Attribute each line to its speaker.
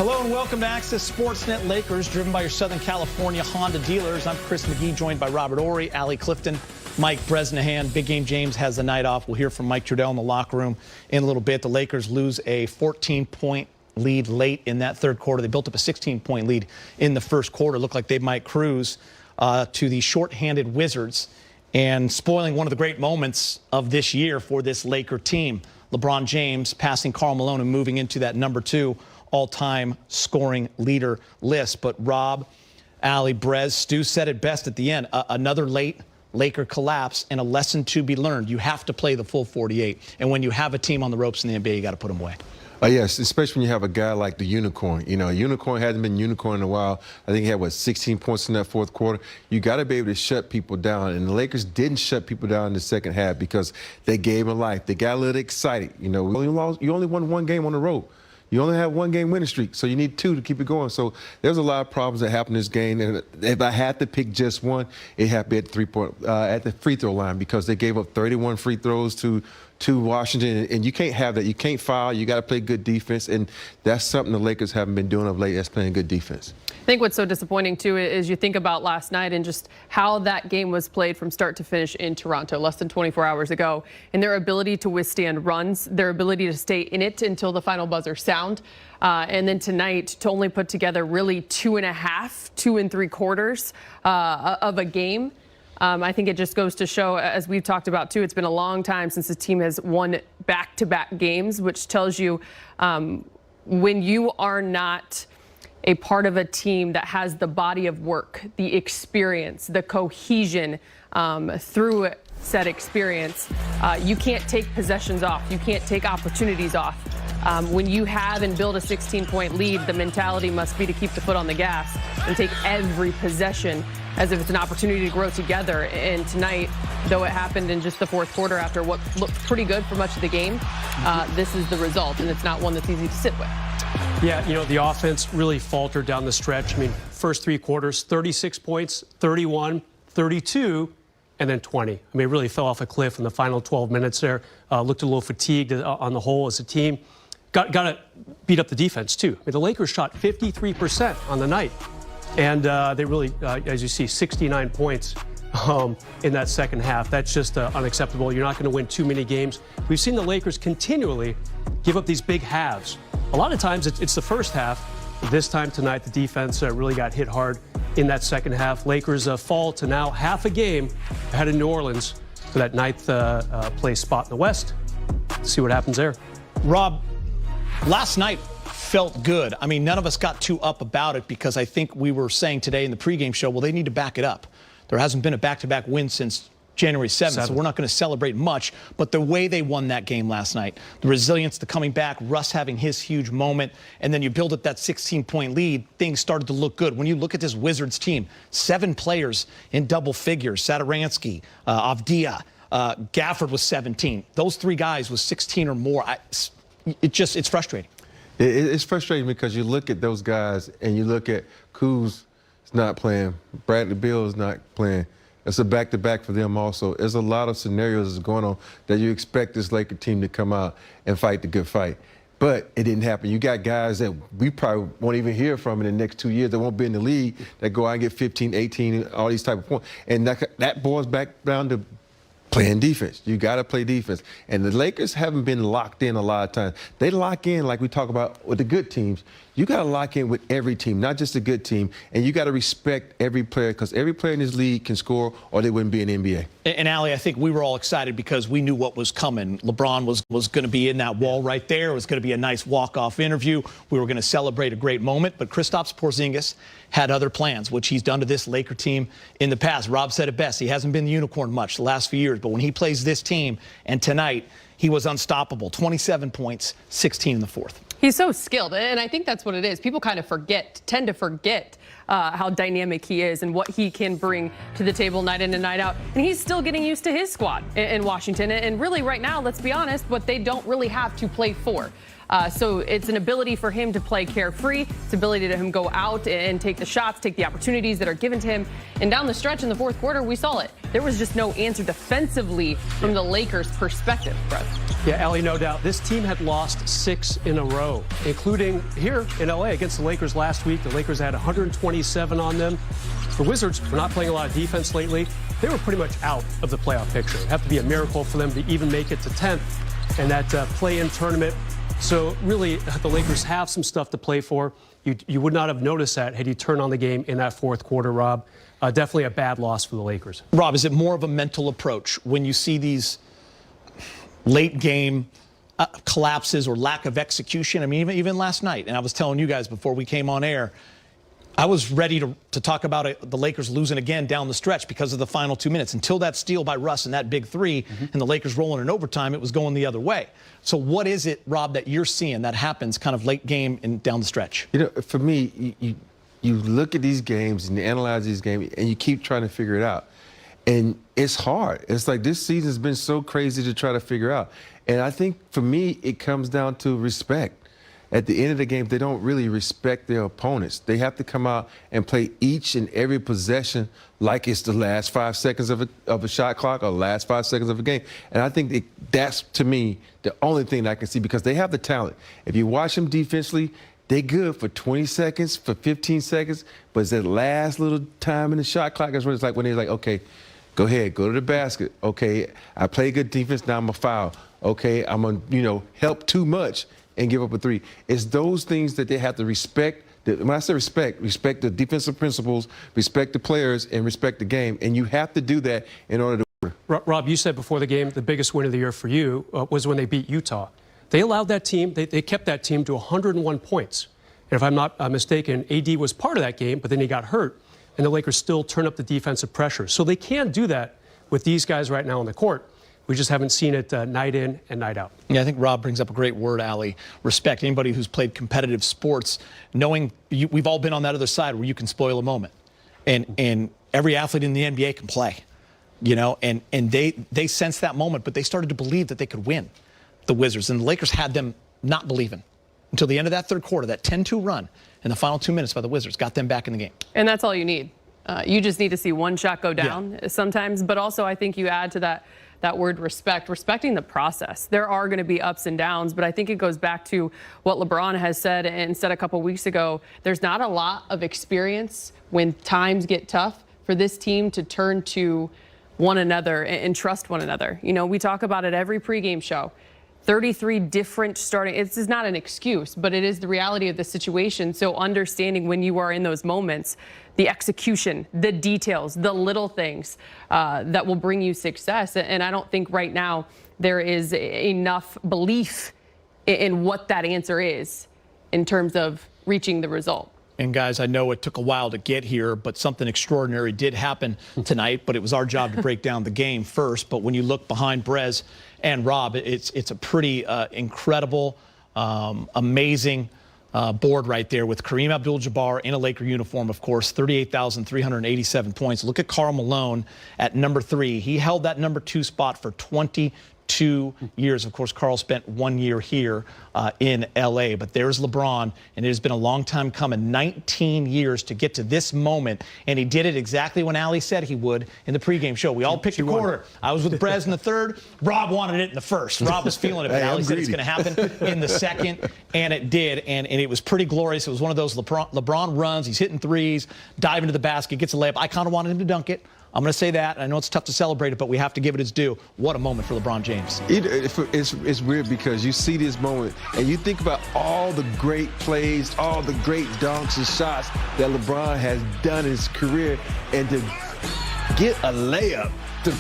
Speaker 1: Hello and welcome to Access Sportsnet Lakers, driven by your Southern California Honda dealers. I'm Chris McGee, joined by Robert Ory, Allie Clifton, Mike Bresnahan. Big Game James has the night off. We'll hear from Mike Trudell in the locker room in a little bit. The Lakers lose a 14-point lead late in that third quarter. They built up a 16-point lead in the first quarter. Looked like they might cruise to the shorthanded Wizards, and spoiling one of the great moments of this year for this Laker team. LeBron James passing Karl Malone and moving into that number 2 all-time scoring leader list. But Rob, Allie, Brez, Stu said it best at the end. Another late Laker collapse and a lesson to be learned. You have to play the full 48. And when you have a team on the ropes in the NBA, you got to put them away.
Speaker 2: Yes, especially when you have a guy like the Unicorn. You know, Unicorn hasn't been Unicorn in a while. I think he had, 16 points in that fourth quarter. You got to be able to shut people down. And the Lakers didn't shut people down in the second half because they gave him life. They got a little excited. You know, you only won one game on the road. You only have one game winning streak, so you need 2 to keep it going. So there's a lot of problems that happen in this game. And if I had to pick just one, it had to be at the free throw line, because they gave up 31 free throws to Washington, and you can't have that. You can't foul. You got to play good defense, and that's something the Lakers haven't been doing of late. That's playing good defense.
Speaker 3: I think what's so disappointing, too, is you think about last night and just how that game was played from start to finish in Toronto less than 24 hours ago, and their ability to withstand runs, their ability to stay in it until the final buzzer sound. And then tonight to only put together really 2.5, 2 3/4 of a game. I think it just goes to show, as we've talked about, too, it's been a long time since the team has won back-to-back games, which tells you when you are not a part of a team that has the body of work, the experience, the cohesion through said experience, you can't take possessions off. You can't take opportunities off. When you have and build a 16-point lead, the mentality must be to keep the foot on the gas and take every possession as if it's an opportunity to grow together. And tonight, though it happened in just the fourth quarter after what looked pretty good for much of the game, this is the result, and it's not one that's easy to sit with.
Speaker 4: Yeah, you know, the offense really faltered down the stretch. I mean, first 3 quarters, 36 points, 31, 32, and then 20. I mean, it really fell off a cliff in the final 12 minutes there. Looked a little fatigued on the whole as a team. Got to beat up the defense, too. I mean, the Lakers shot 53% on the night. And they really, as you see, 69 points in that second half. That's just unacceptable. You're not going to win too many games. We've seen the Lakers continually give up these big halves. A lot of times it's the first half. This time tonight, the defense really got hit hard in that second half. Lakers fall to now half a game ahead of New Orleans for that 9th place spot in the West. Let's see what happens there.
Speaker 1: Rob, last night felt good. I mean, none of us got too up about it, because I think we were saying today in the pregame show, well, they need to back it up. There hasn't been a back-to-back win since January 7th, so we're not going to celebrate much. But the way they won that game last night, the resilience, the coming back, Russ having his huge moment, and then you build up that 16-point lead, things started to look good. When you look at this Wizards team, 7 players in double figures, Satoransky, Avdia, Gafford was 17. Those 3 guys was 16 or more. It's frustrating.
Speaker 2: It's frustrating because you look at those guys and you look at Kuz not playing, Bradley Beal is not playing. It's a back-to-back for them also. There's a lot of scenarios that's going on that you expect this Laker team to come out and fight the good fight. But it didn't happen. You got guys that we probably won't even hear from in the next 2 years that won't be in the league that go out and get 15, 18, all these type of points. And that boils back down to playing defense. You got to play defense. And the Lakers haven't been locked in a lot of times. They lock in like we talk about with the good teams. You got to lock in with every team, not just a good team. And you got to respect every player, because every player in this league can score or they wouldn't be in the NBA.
Speaker 1: And Allie, I think we were all excited because we knew what was coming. LeBron was going to be in that wall right there. It was going to be a nice walk-off interview. We were going to celebrate a great moment. But Kristaps Porzingis had other plans, which he's done to this Laker team in the past. Rob said it best. He hasn't been the unicorn much the last few years. But when he plays this team, and tonight, he was unstoppable. 27 points, 16 in the fourth.
Speaker 3: He's so skilled, and I think that's what it is. People kind of tend to forget how dynamic he is and what he can bring to the table night in and night out. And he's still getting used to his squad in Washington. And really right now, let's be honest, what they don't really have to play for. So it's an ability for him to play carefree. It's ability to him go out and take the shots, take the opportunities that are given to him. And down the stretch in the fourth quarter, we saw it. There was just no answer defensively from the Lakers' perspective, Brett.
Speaker 4: Yeah, Allie, no doubt. This team had lost 6 in a row, including here in LA against the Lakers last week. The Lakers had 127 on them. The Wizards were not playing a lot of defense lately. They were pretty much out of the playoff picture. It'd have to be a miracle for them to even make it to 10th in that play-in tournament. So really, the Lakers have some stuff to play for. You would not have noticed that had you turned on the game in that fourth quarter, Rob. Definitely a bad loss for the Lakers.
Speaker 1: Rob, is it more of a mental approach when you see these late game collapses or lack of execution? I mean, even last night, and I was telling you guys before we came on air, I was ready to talk about the Lakers losing again down the stretch because of the final 2 minutes. Until that steal by Russ and that big three and the Lakers rolling in overtime, it was going the other way. So what is it, Rob, that you're seeing that happens kind of late game and down the stretch?
Speaker 2: You know, for me, you look at these games and you analyze these games and you keep trying to figure it out. And it's hard. It's like this season's been so crazy to try to figure out. And I think for me, it comes down to respect. At the end of the game, they don't really respect their opponents. They have to come out and play each and every possession like it's the last 5 seconds of a shot clock or the last 5 seconds of a game. And I think that's, to me, the only thing that I can see because they have the talent. If you watch them defensively, they're good for 20 seconds, for 15 seconds, but it's that last little time in the shot clock is when it's like when they're like, okay, go ahead, go to the basket. Okay, I play good defense, now I'm a foul. Okay, I'm going to, help too much and give up a three. It's those things that they have to respect. When I say respect the defensive principles, respect the players, and respect the game. And you have to do that in order to win.
Speaker 4: Rob, you said before the game the biggest win of the year for you was when they beat Utah. They allowed that team, they kept that team to 101 points. And if I'm not mistaken, AD was part of that game, but then he got hurt. And the Lakers still turn up the defensive pressure. So they can do that with these guys right now on the court. We just haven't seen it night in and night out.
Speaker 1: Yeah, I think Rob brings up a great word, Allie. Respect. Anybody who's played competitive sports, knowing we've all been on that other side where you can spoil a moment. And every athlete in the NBA can play, and they sensed that moment, but they started to believe that they could win, the Wizards. And the Lakers had them not believing until the end of that third quarter. That 10-2 run in the final 2 minutes by the Wizards got them back in the game.
Speaker 3: And that's all you need. You just need to see one shot go down sometimes, but also I think you add to that word respect, respecting the process. There are going to be ups and downs, but I think it goes back to what LeBron has said and said a couple weeks ago. There's not a lot of experience when times get tough for this team to turn to one another and trust one another. We talk about it every pregame show. 33 different starting. This is not an excuse, but it is the reality of the situation. So understanding when you are in those moments, the execution, the details, the little things that will bring you success. And I don't think right now there is enough belief in what that answer is in terms of reaching the result.
Speaker 1: And guys, I know it took a while to get here, but something extraordinary did happen tonight. But it was our job to break down the game first. But when you look behind Brez and Rob, it's a pretty incredible, amazing board right there with Kareem Abdul-Jabbar in a Laker uniform, of course, 38,387 points. Look at Karl Malone at number 3. He held that number 2 spot for 22 years. Of course, Karl spent 1 year here in L.A., but there's LeBron, and it has been a long time coming, 19 years to get to this moment, and he did it exactly when Allie said he would in the pregame show. We all picked a quarter. I was with Brez in the third. Rob wanted it in the first. Rob was feeling it, but Allie said it's going to happen in the second, and it did, and it was pretty glorious. It was one of those LeBron runs. He's hitting threes, diving to the basket, gets a layup. I kind of wanted him to dunk it. I'm going to say that. I know it's tough to celebrate it, but we have to give it its due. What a moment for LeBron James.
Speaker 2: It's weird because you see this moment and you think about all the great plays, all the great dunks and shots that LeBron has done in his career, and to get a layup